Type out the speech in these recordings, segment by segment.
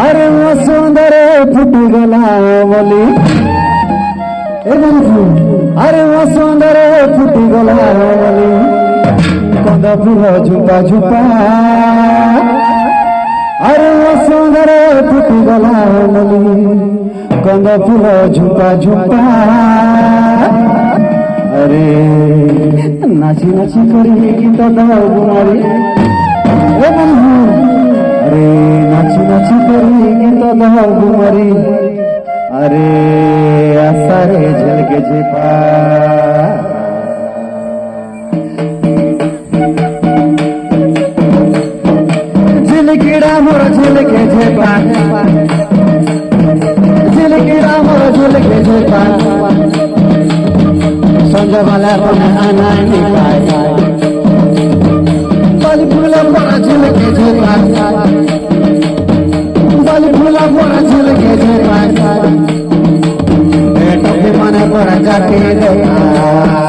अरे वसुंधर फुटगला बोली अरे वसुंधर फुटगला बोली कंद फूल झुपा झुपा अरे वसुंधर फुटगला बोली कंद फूल झुपा झुपा अरे नाची नाची करी गीत गुमारी अरे नाची नाची करी गीत गुमारी अरे आसारे झलके झेपा झिलकिड़ा मोर झलके झेपा झिलकिड़ा मोर झलके झेपा संजय वाला आना नहीं पाएगा बल फूला बड़ा झलके झेपा बल फूला बड़ा झलके झेपा बेटों के मन पर जाके देखा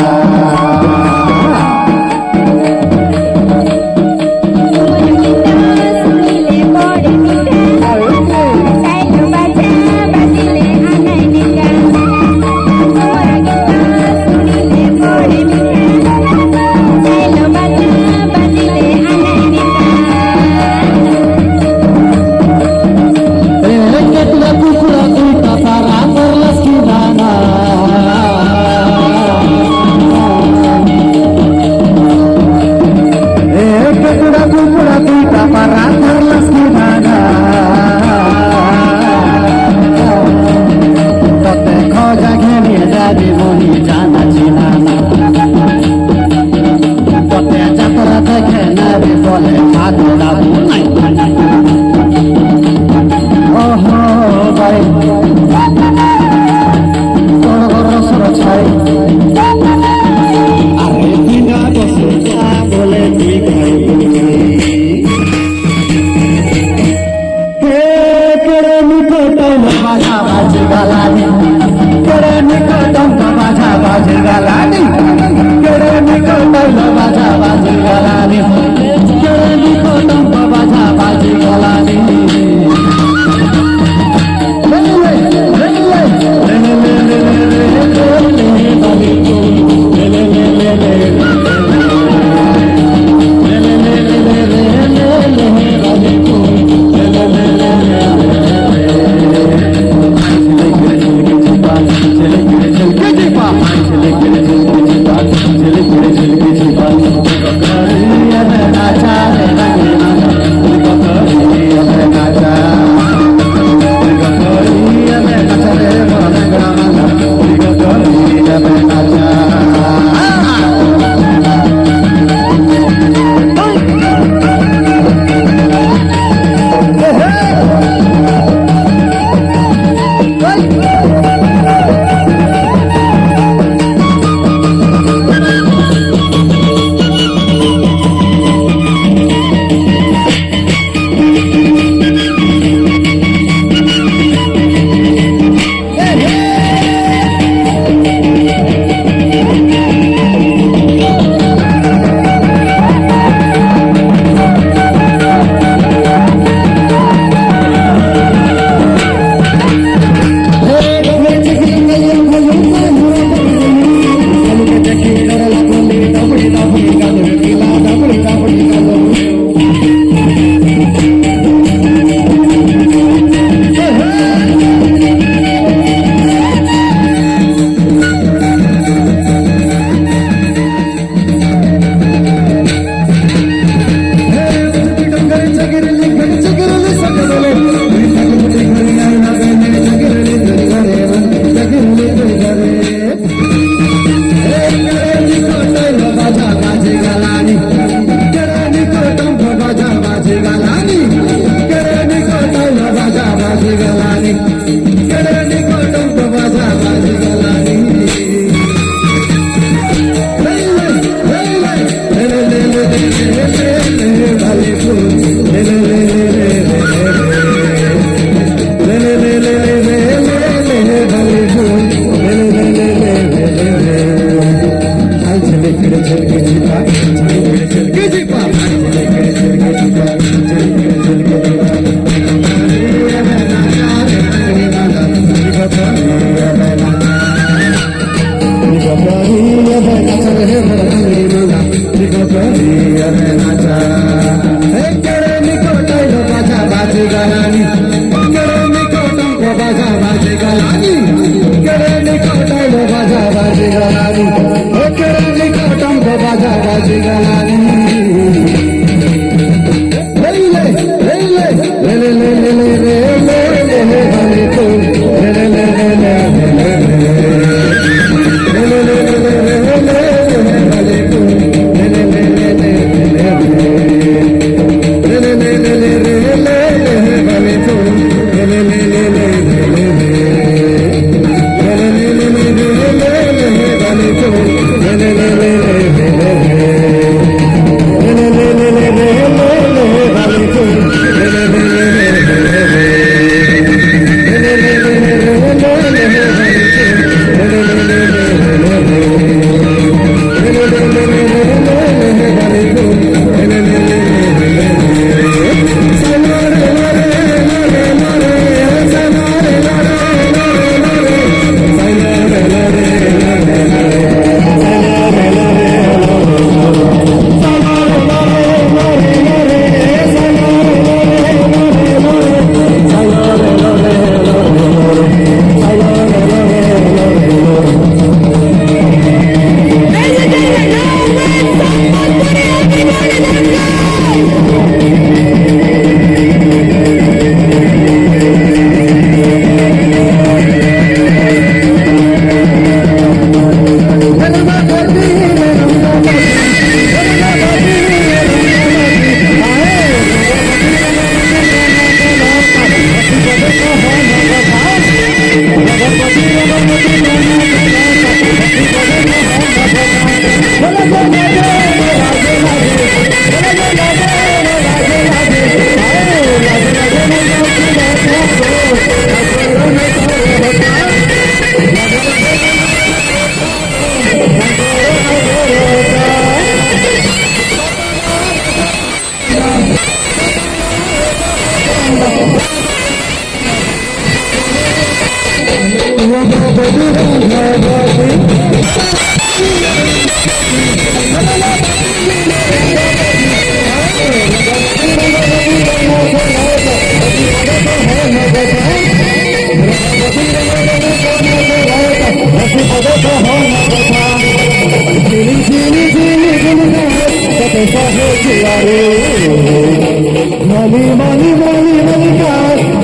Mali, mali, mali, mali,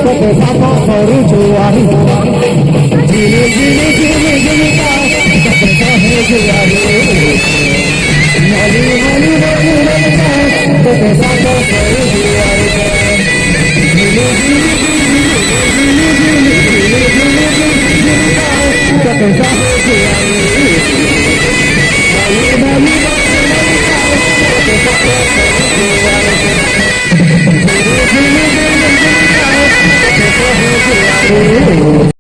kate sapa kharu chuari. Jini, jini, jini, jini, kate kharu chuari. Mali, mali, mali, mali, kate sapa kharu chuari. Jini, jini, jini, jini, jini, jini, jini, jini, kate kharu chuari. Mali, mali, mali, mali, kate sapa kharu chuari.